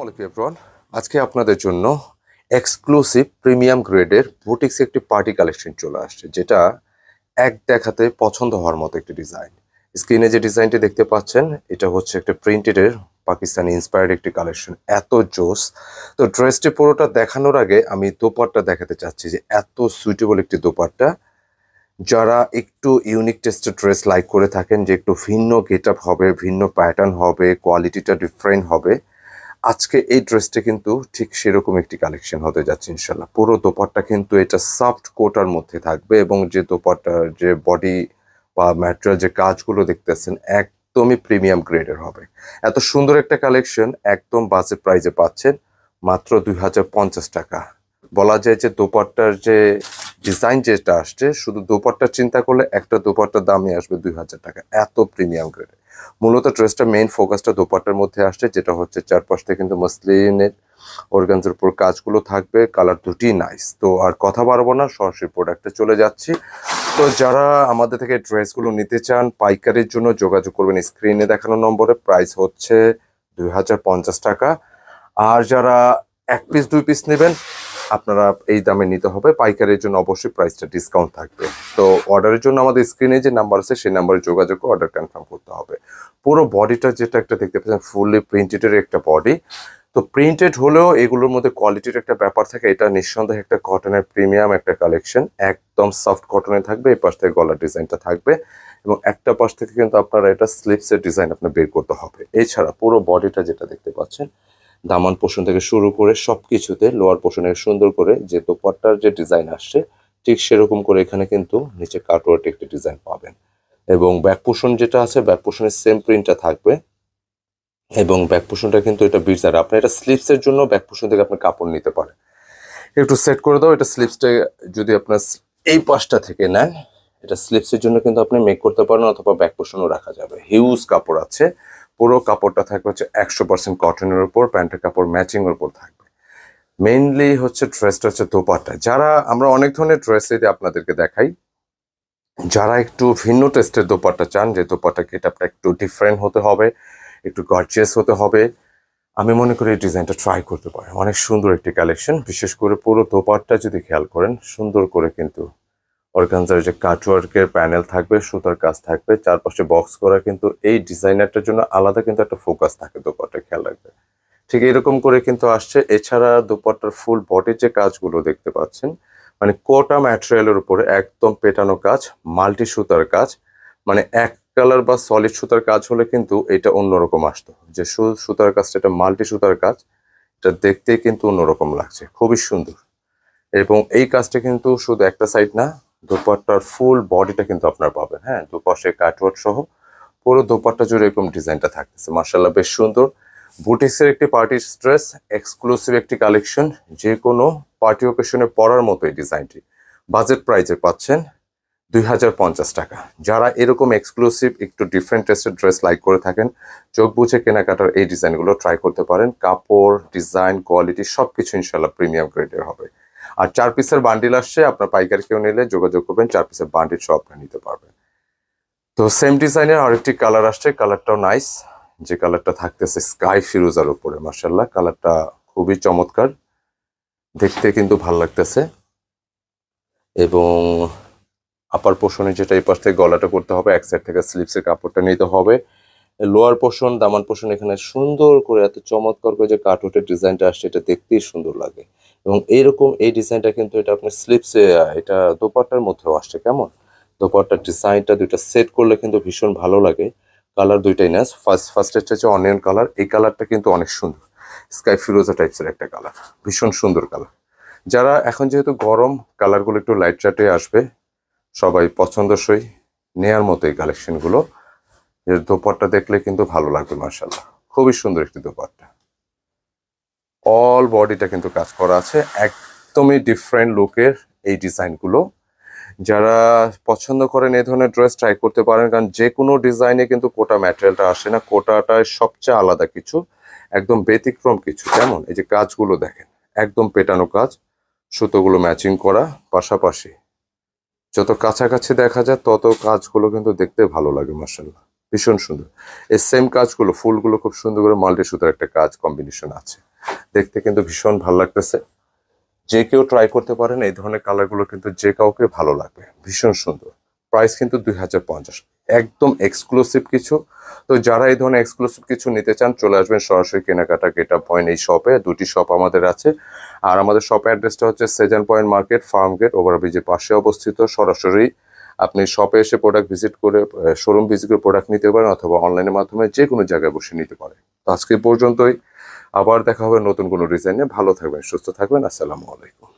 আলাইকুম এভরিওয়ান। আজকে আপনাদের জন্য এক্সক্লুসিভ প্রিমিয়াম গ্রেডের বুটিক্স একটি পার্টি কালেকশন চলে আসছে, যেটা এক দেখাতে পছন্দ হওয়ার মতো একটি ডিজাইন। স্ক্রিনে যে ডিজাইনটি দেখতে পাচ্ছেন, এটা হচ্ছে একটা প্রিন্টেডের পাকিস্তানি ইন্সপায়ার্ড একটি কালেকশন। এত জোস! তো ড্রেসটি পুরোটা দেখানোর আগে আমি দোপাট্টা দেখাতে চাচ্ছি, যে এত সুইটেবল একটি দোপাট্টা। যারা একটু ইউনিক টেস্টের ড্রেস লাইক করে থাকেন, যে একটু ভিন্ন গেট আপ হবে, ভিন্ন প্যাটার্ন হবে, কোয়ালিটিটা ডিফারেন্ট হবে, আজকে এই ড্রেসটা কিন্তু ঠিক সেরকম একটি কালেকশন হতে যাচ্ছে ইনশাল্লাহ। পুরো দোপাট্টা কিন্তু এটা সফট কোটার মধ্যে থাকবে, এবং যে দোপাট্টার যে বডি বা ম্যাটেরিয়াল যে কাজগুলো দেখতেছেন একদমই প্রিমিয়াম গ্রেডের হবে। এত সুন্দর একটা কালেকশন একদম বাজেট প্রাইসে পাচ্ছেন, মাত্র 2050 টাকা। বলা যায় যে দোপাট্টার যে ডিজাইন যেটা আসছে, শুধু দোপাট্টা চিন্তা করলে একটা দোপাট্টার দামই আসবে 2000 টাকা, এত প্রিমিয়াম গ্রেডের। মূলত ড্রেসটা মেইন ফোকাসটা দোপাট্টার মধ্যে আসছে, যেটা হচ্ছে চারপাশটা কিন্তু মসলিনের অর্গানজার উপর কাজগুলো থাকবে। কালার দুটি নাইস। তো আর কথা বাড়বো না, সরাসরি প্রোডাক্টে চলে যাচ্ছি। তো যারা আমাদের থেকে ড্রেসগুলো নিতে চান পাইকারির জন্য যোগাযোগ করবেন স্ক্রিনে দেখানো নম্বরে। প্রাইস হচ্ছে 2050 টাকা। আর যারা এক পিস দুই পিস নেবেন আপনারা এই দামে নিতে হবে। পাইকারির জন্য অবশ্যই প্রাইসটা ডিসকাউন্ট থাকবে। তো অর্ডারের জন্য আমাদের স্ক্রিনে যে নাম্বার আছে সেই নাম্বারে যোগাযোগ করে অর্ডার কনফার্ম করতে হবে। পুরো বডিটা যেটা একটা দেখতে পাচ্ছেন ফুললি প্রিন্টেডের একটা বডি। তো প্রিন্টেড হলেও এগুলোর মধ্যে কোয়ালিটির একটা ব্যাপার থাকে। এটা নিঃসন্দেহে একটা কটনের প্রিমিয়াম একটা কালেকশন, একদম সফট কটনে থাকবে। এই পাশ থেকে গলার ডিজাইনটা থাকবে, এবং একটা পাশ থেকে কিন্তু আপনারা এটা স্লিপসের ডিজাইন আপনার বের করতে হবে। এছাড়া পুরো বডিটা যেটা দেখতে পাচ্ছেন, দামান পোর্শন থেকে শুরু করে সবকিছুতে লোয়ার পোর্শনে সুন্দর করে যে দোপাট্টার যে ডিজাইন আসছে, ঠিক সেরকম করে এখানে কিন্তু নিচে কাটওয়ার্ক একটি ডিজাইন পাবেন। এবং ব্যাক পোর্শন যেটা আছে, ব্যাক পোর্শনের সেম প্রিন্টটা থাকবে, এবং ব্যাক পোর্শনটা কিন্তু এটা বিটস। আপনি এটা স্লিপসের জন্য ব্যাক পোর্শন থেকে আপনি কাপড় নিতে পারেন। একটু সেট করে দাও। এটা স্লিপসটা যদি আপনার এই পাশটা থেকে নেন, এটা স্লিপসের জন্য কিন্তু আপনি মেক করতে পারেন, অথবা ব্যাক পোর্শনও রাখা যাবে। হিউজ কাপড় আছে। পুরো কাপড়টা থাকবে হচ্ছে 100% কটনের উপর, প্যান্টের কাপড় ম্যাচিং এর উপর থাকবে। মেইনলি হচ্ছে ড্রেসটা হচ্ছে দোপাট্টা। যারা আমরা অনেক ধরনের ড্রেস যদি আপনাদেরকে দেখাই, যারা একটু ভিন্ন টেস্টের দোপাট্টা চান, যে দোপাট্টা গেটআপটা একটু ডিফারেন্ট হতে হবে, একটু গর্জিয়াস হতে হবে, আমি মনে করি এই ডিজাইনটা ট্রাই করতে পারেন। অনেক সুন্দর একটি কালেকশন। বিশেষ করে পুরো দোপাট্টা যদি খেয়াল করেন, সুন্দর করে কিন্তু অর্গানজার যে কাটওয়ার্কের প্যানেল থাকবে, সুতার কাজ থাকবে, চারপাশে বক্স করা, কিন্তু এই ডিজাইনারটার জন্য আলাদা কিন্তু একটা ফোকাস থাকে দোপাট্টা, খেয়াল রাখবে। ঠিক এরকম করে কিন্তু আসছে। এছাড়া দোপাট্টার ফুল বডির যে কাজগুলো দেখতে পাচ্ছেন, মানে কোটা ম্যাটেরিয়ালের উপরে একদম পেটানো কাজ, মাল্টি সুতার কাজ। মানে এক কালার বা সলিড সুতার কাজ হলে কিন্তু এটা অন্যরকম আসতো। যে সুতার কাজটা, এটা মাল্টি সুতার কাজ, এটা দেখতে কিন্তু অন্যরকম লাগছে, খুবই সুন্দর। এবং এই কাজটা কিন্তু শুধু একটা সাইড না, দোপাট্টার ফুল বডিটা কিন্তু আপনারা পাবেন। হ্যাঁ, দুপাশে কাটওয়ার্ক সহ পুরো দোপাট্টা জুড়ে এরকম ডিজাইনটা থাকতেছে। মার্শাল্লাহ, বেশ সুন্দর। বুটিক্সের একটি পার্টি ড্রেস, এক্সক্লুসিভ একটি কালেকশন, যে কোনো পার্টি ওকেশনে পরার মতো এই ডিজাইনটি বাজেট প্রাইজে পাচ্ছেন 2050 টাকা। যারা এরকম এক্সক্লুসিভ একটু ডিফারেন্ট টেস্টের ড্রেস লাইক করে থাকেন, চোখ বুঝে কেনাকাটার এই ডিজাইনগুলো ট্রাই করতে পারেন। কাপড়, ডিজাইন, কোয়ালিটি সবকিছু ইনশাল্লাহ প্রিমিয়াম গ্রেডের হবে। আর 4 পিসের বান্ডিল আসছে, আপনার পাইকারি কেউ নিলে যোগাযোগ করবেন, 4 পিসের বান্ডিল সব আপনি নিতে পারবেন। তো সেম ডিজাইনের আরেকটি কালার আসছে, কালারটাও নাইস। যে কালারটা থাকতেছে স্কাই ফিরোজার উপরে, মার্শাল্লাহ কালারটা খুবই চমৎকার, দেখতে কিন্তু ভাল লাগতেছে। এবং আপার পোর্শনে যেটা এই পাশ থেকে গলাটা করতে হবে, এক সাইড থেকে স্লিপসের কাপড়টা নিতে হবে। লোয়ার পোর্শন, দামান পোর্শন এখানে সুন্দর করে এত চমৎকার করে যে কাটওয়ার্কের ডিজাইনটা আসছে, এটা দেখতেই সুন্দর লাগে। এবং এইরকম এই ডিজাইনটা কিন্তু এটা আপনার স্লিপসে, এটা দোপাট্টার মধ্যেও আসছে। কেমন দোপাট্টার ডিজাইনটা দুইটা সেট করলে কিন্তু ভীষণ ভালো লাগে। কালার দুইটাই না, ফার্স্টেরটা হচ্ছে অনিয়ন কালার, এই কালারটা কিন্তু অনেক সুন্দর, স্কাই ফিরোজা টাইপসের একটা কালার, ভীষণ সুন্দর কালার। যারা এখন যেহেতু গরম, কালারগুলো একটু লাইট চার্টে আসবে, সবাই পছন্দসই নেয়ার মতো এই কালেকশনগুলো। এর দোপাট্টা দেখলে কিন্তু ভালো লাগবে। মার্শাল্লাহ, খুবই সুন্দর একটি দোপাট্টা। অল বডিটা কিন্তু কাজ করা আছে, একদমই ডিফারেন্ট লুকের এই ডিজাইনগুলো। যারা পছন্দ করেন এই ধরনের ড্রেস ট্রাই করতে পারেন, কারণ যে কোনো ডিজাইনে কিন্তু কোটা ম্যাটেরিয়ালটা আসে না, কোটাটায় সবচেয়ে আলাদা কিছু, একদম ব্যতিক্রম কিছু। যেমন এই যে কাজগুলো দেখেন, একদম পেটানো কাজ, সুতোগুলো ম্যাচিং করা, পাশাপাশি যত কাছাকাছি দেখা যায় তত কাজগুলো কিন্তু দেখতে ভালো লাগে। মার্শাল্লাহ, ভীষণ সুন্দর। এই সেম কাজগুলো, ফুলগুলো খুব সুন্দর করে মাল্টি সুতার একটা কাজ কম্বিনেশন আছে। দেখতে কিন্তু ভীষণ ভালো লাগতেছে। যে কেউ ট্রাই করতে পারেন, এই ধরনের কালারগুলো কিন্তু যে কাউকে ভালো লাগবে, ভীষণ সুন্দর। প্রাইস কিন্তু 2050, একদম এক্সক্লুসিভ কিছু। তো যারা এই ধরনের এক্সক্লুসিভ কিছু নিতে চান চলে আসবেন সরাসরি কেনাকাটা গেটআপ পয়েন্ট এই শপে। দুটি শপ আমাদের আছে, আর আমাদের শপের অ্যাড্রেসটা হচ্ছে Sezan Point market, Farmgate, ওভারব্রিজের পাশে অবস্থিত। সরাসরি আপনি শপে এসে প্রোডাক্ট ভিজিট করে, শোরুম ভিজিট করে প্রোডাক্ট নিতে পারেন, অথবা অনলাইনের মাধ্যমে যে কোনো জায়গায় বসে নিতে পারেন। তো আজকে পর্যন্তই, আবার দেখা হবে নতুন কোনো ডিজাইনে। ভালো থাকবেন, সুস্থ থাকবেন, আসসালামু আলাইকুম।